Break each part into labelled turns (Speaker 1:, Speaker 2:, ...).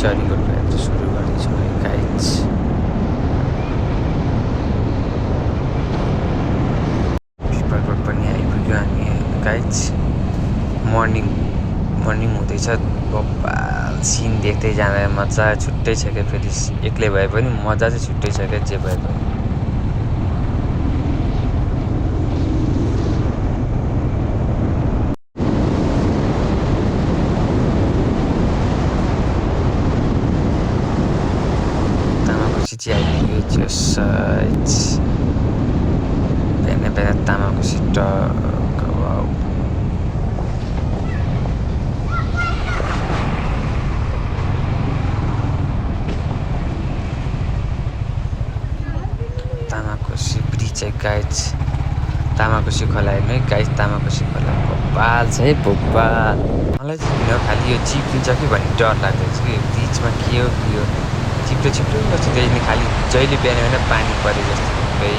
Speaker 1: जरीकोटको यात्रा सुरु गर्दैछौँ है गाइज। पिपरकोट पनि आइपुग्यो हामी गाइज। मर्निङ हुँदैछ। बब्बाल सिन देख्दै जाँदा मजा छुट्टै छ क्या। फेरि एक्लै भए पनि मजा चाहिँ छुट्टै छ क्या, जे भए पनि। चाहिँ आइपुग्यो त्यो साइज बिहान तामाको सिट तामाकोसी ब्रिज है गाइज। तामाकोसी खोला हेर्नु है गाइज। तामाकोसी खोला भोपाल छ है, भोपाल। मलाई चाहिँ खालि यो चिप्लिन्छ कि भन्ने डर लाग्दैछ कि ब्रिजमा के हो यो चिप्लो जस्तो देखिने। खालि जहिले बिहान पानी परे जस्तो खै।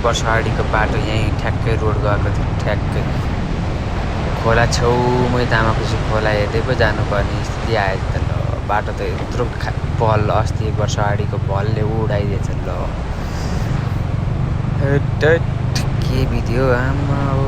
Speaker 1: वर्ष अगाडिको बाटो यहीँ ठ्याक्कै रोड गएको थियो। ठ्याक्कै खोला छेउमै तामाकोसी खोला हेर्दै पो जानुपर्ने स्थिति आयो त। ल बाटो त यत्रो भल अस्ति 1 वर्ष अगाडिको भलले उडाइदिएछ। ल के भिडियो आमा हो।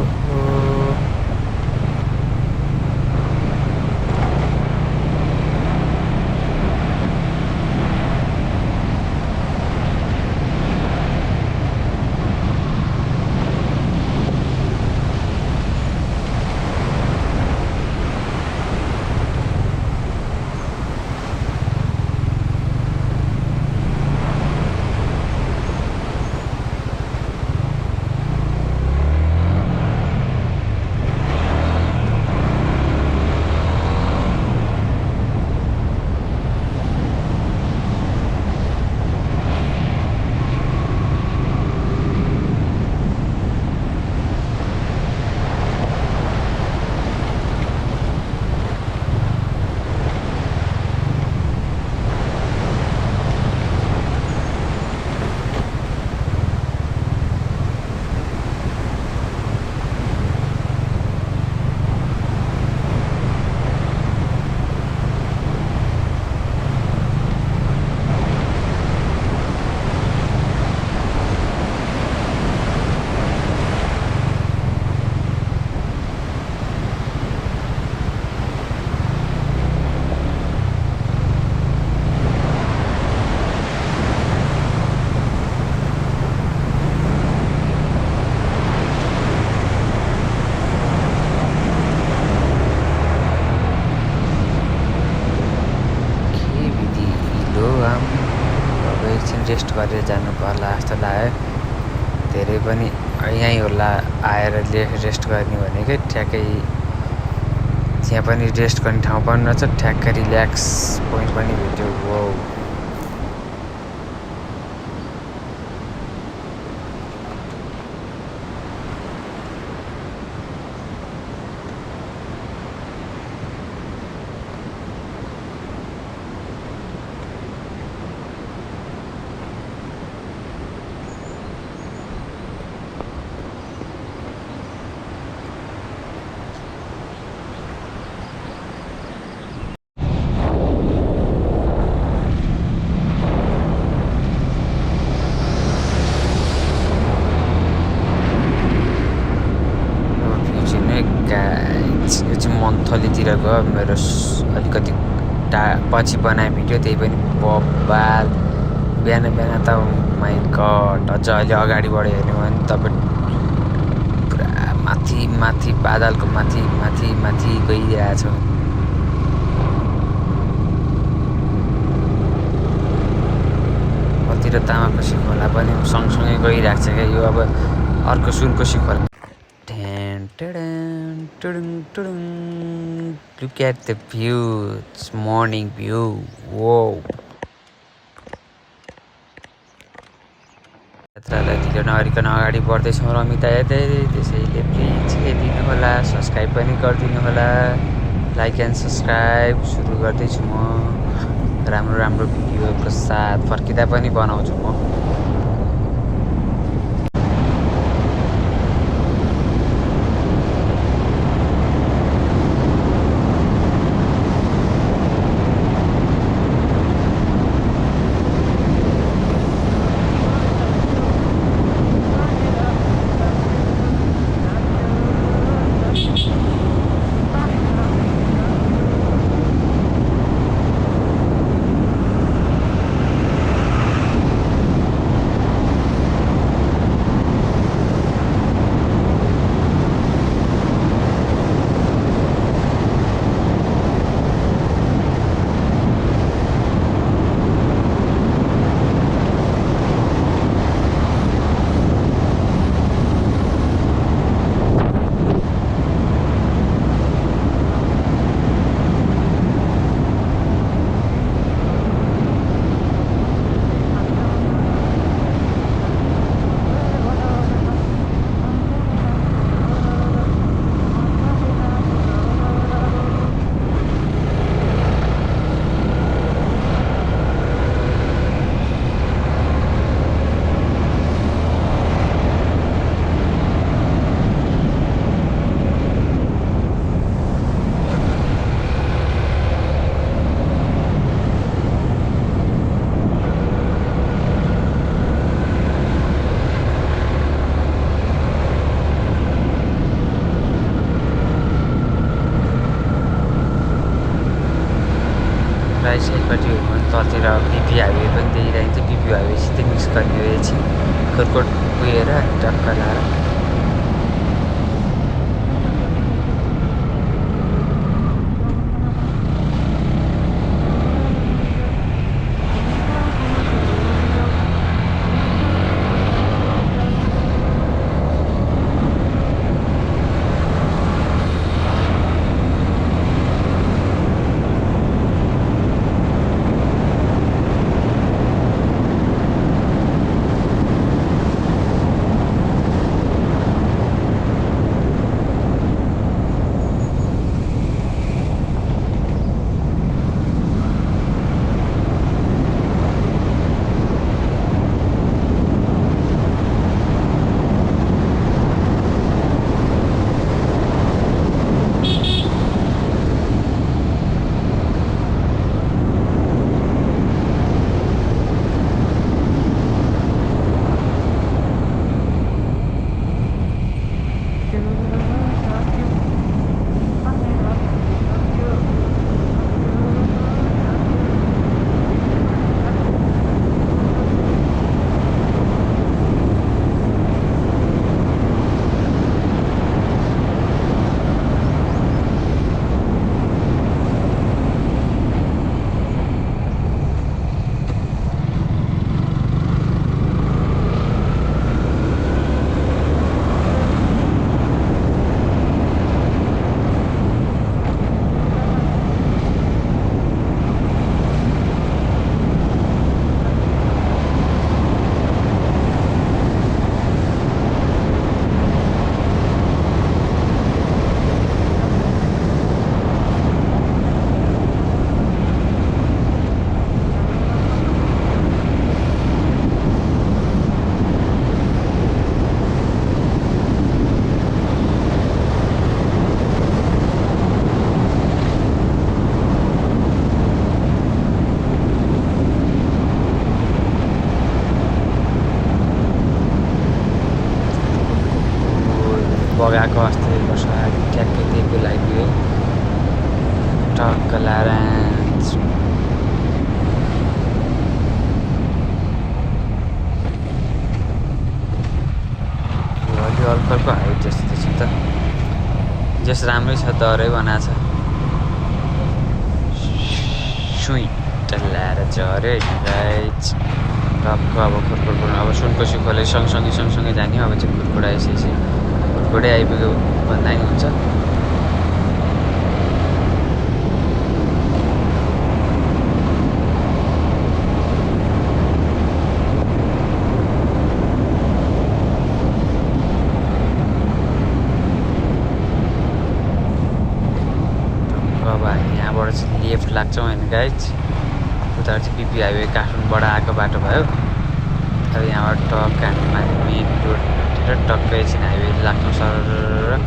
Speaker 1: एकछिन रेस्ट गरेर जानु पर्ला जस्तो लाग्यो धेरै पनि यहीँ होला आएर रेस्ट गर्ने भनेकै ठ्याक्कै त्यहाँ पनि रेस्ट गर्ने ठाउँ पनि रहेछ ठ्याक्कै रिल्याक्स पोइन्ट पनि भेट्यो हो यो चाहिँ मन्थलीतिर गयो मेरो अलिकति पछि बनाए भिडियो त्यही पनि बबाल बिहान त माइ गड अझ अहिले अगाडिबाट हेर्नु भने तपाईँ पुरा माथि बादलको माथि गइरहेछ कतिर तामाकोसी खोला पनि सँगसँगै गइरहेको छ क्या यो अब अर्को सुनकोसी खोला Look at the view. It's morning view. Whoa. यात्रालाई ढिलो नगरिकन अगाडि बढ्दैछौँ रमिता हेर्दै त्यसैले प्लिज हेरिदिनु होला सब्सक्राइब पनि गरिदिनु होला लाइक एन्ड सब्सक्राइब सुरु गर्दैछु म राम्रो भिडियोको साथ फर्किँदा पनि बनाउँछु म राइट साइडपट्टि हो भने तलतिर बिपी हाइवे पनि देखिरहेको छ बिपी हाइवेसित मिक्स गर्ने हो एकछिन खरकोट गएर टक्क लाएर हल्का हाइट जस्तो छ त जस राम्रै छ दरै बनाएको छ सुइट ल्याएर झऱ्यो गाइज टक्क अब खुर्कुड अब सुनकोसी खोले सँगसँगै जाने अब चाहिँ खुर्कुड आइसकेपछि खुर्कुडै आइपुग्यो भन्दा नि हुन्छ लेफ्ट लाग्छौँ होइन गाइज उता चाहिँ बिपी हाइवे काठमाडौँबाट आएको बाटो भयो अब यहाँबाट टक्क हामी माथि मेन रोडतिर टक्कै एकछिन हाइवे लाग्छौँ सर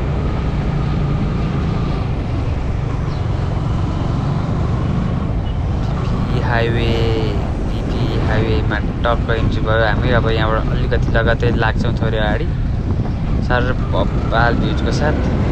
Speaker 1: बिपी हाइवेमा टक्क इन्ट्री भयो हामी अब यहाँबाट अलिकति लगतै लाग्छौँ थोरै अगाडि सर भोपाल भ्युजको साथ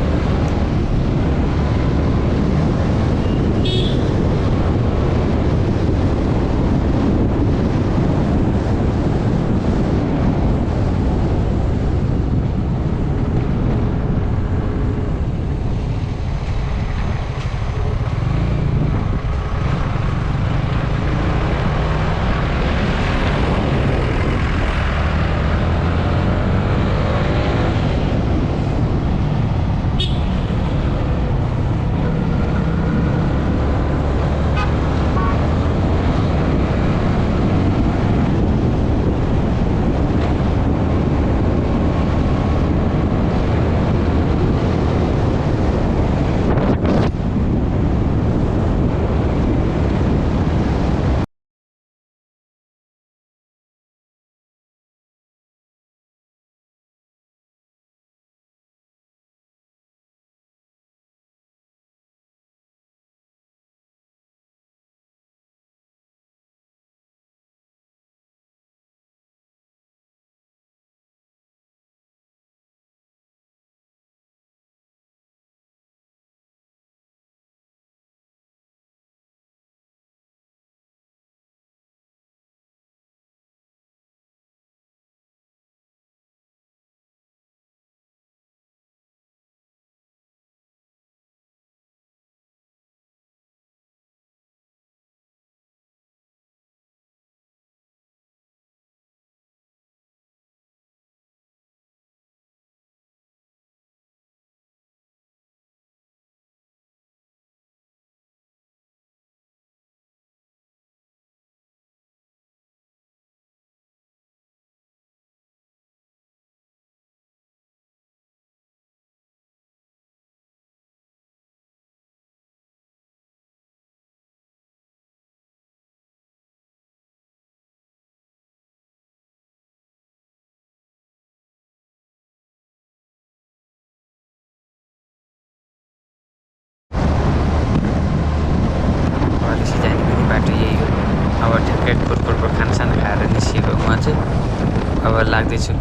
Speaker 1: खुर्कुडको खानासाना खाएर निस्किएको म चाहिँ अब लाग्दैछु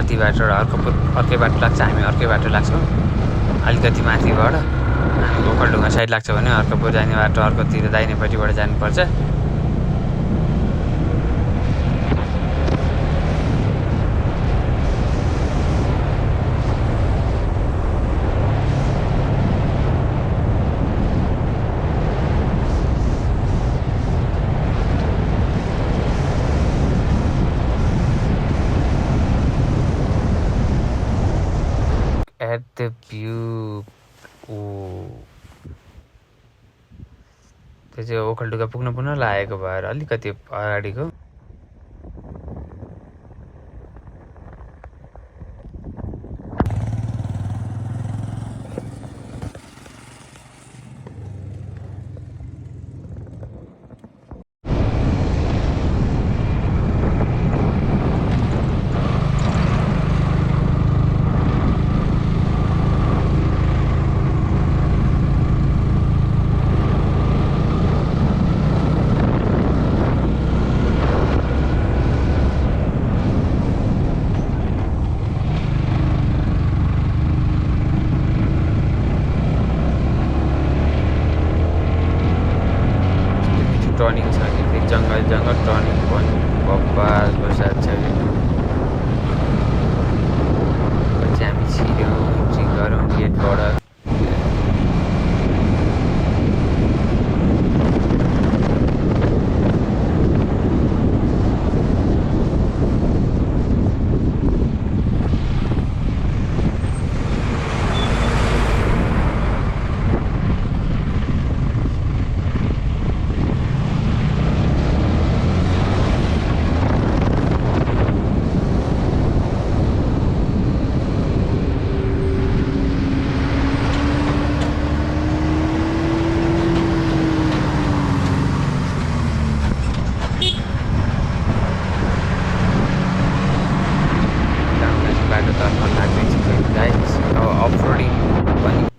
Speaker 1: ती बाटो र अर्कै बाटो लाग्छ हामी अर्कै बाटो लाग्छौँ अलिकति माथिबाट हामी ओखलढुङ्गा साइड लाग्छ भने अर्को जाने बाटो अर्कोतिर दाहिनेपट्टिबाट जानुपर्छ at the view त्यो चाहिँ ओखलढुङ्गा पुग्न लागेको भएर अलिकति अगाडिको टर्निङ छ कि जङ्गल टर्निङ पनि बब्बाल बसात छ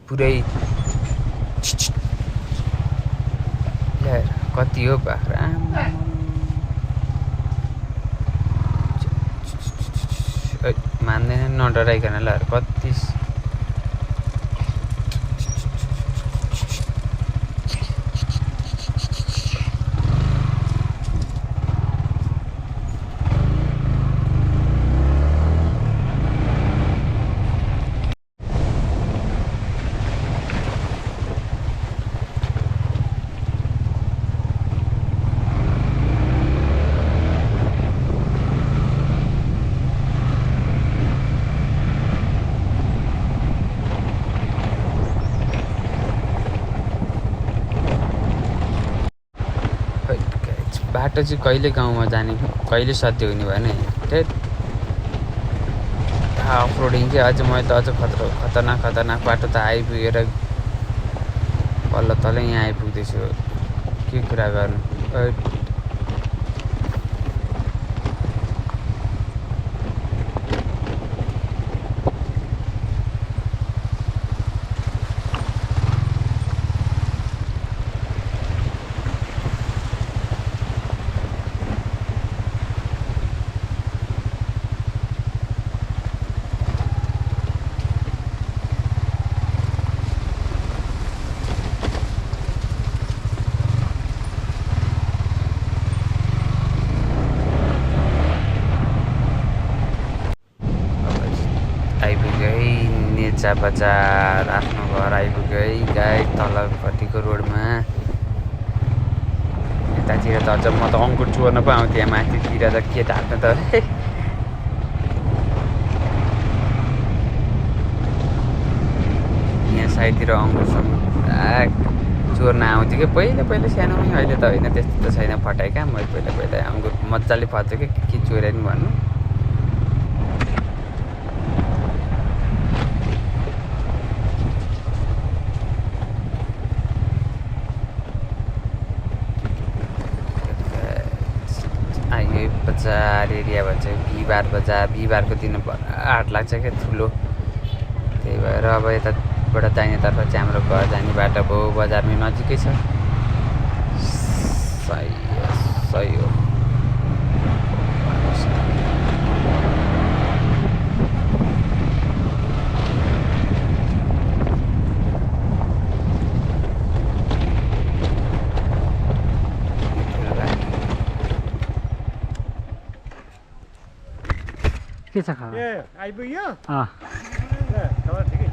Speaker 1: पुरै कति हो बाख्रा मान्दैन नडराइकन ल कति बाटो चाहिँ कहिले गाउँमा जाने कहिले सत्य हुने भएन त्यही अफरोडिङ चाहिँ अझ मैले त अझ खतरनाक बाटो त आइपुगेर बल्ल तल यहाँ आइपुग्दैछु के कुरा गर्नु नेचा बजार आफ्नो घर आइपुग्यो है गाई तलपट्टिको रोडमा यतातिर त अझ म त अङ्कुर चोर्न पो आउँथेँ माथितिर त के ढाक्नु त यहाँ साइडतिर अङ्कुर चोर्न आउँथ्यो कि पहिला सानोमै अहिले त होइन त्यस्तो त छैन फटाइ कहाँ मैले पहिला अङ्कुर मजाले फच्छ कि के चोरेँ नि भन्नु बजार एरिया भन्छ बिहिबार बजार बिहिबारको दिन हाट लाग्छ क्या ठुलो त्यही भएर अब यताबाट दाहिनेतर्फ चाहिँ हाम्रो घर जाने बाटो भयो बजारमै नजिकै छ सही हो
Speaker 2: के छ खबर
Speaker 3: आइपुग्यो
Speaker 2: खबर ठिकै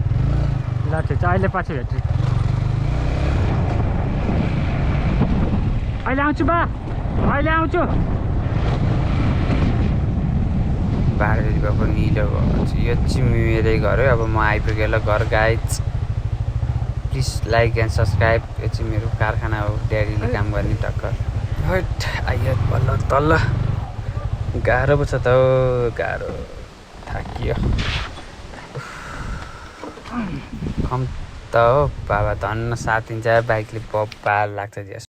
Speaker 2: ल ठिक छ अहिले पछि भेट्छु अहिले आउँछु बा अहिले आउँछु
Speaker 1: बाह्रदेखि भएको निलो भएको यो चाहिँ मेरै घर हो अब म आइपुगेँ ल घर guys please like and subscribe यो चाहिँ मेरो कारखाना हो ड्याडीले काम गर्ने टक्कर हट आइयो बल्ल तल्ल गाह्रो पो छ त गाह्रो थाकियो कम त हो बाबा धन्न साथ दिन्छ बाइकले बब्बाल लाग्छ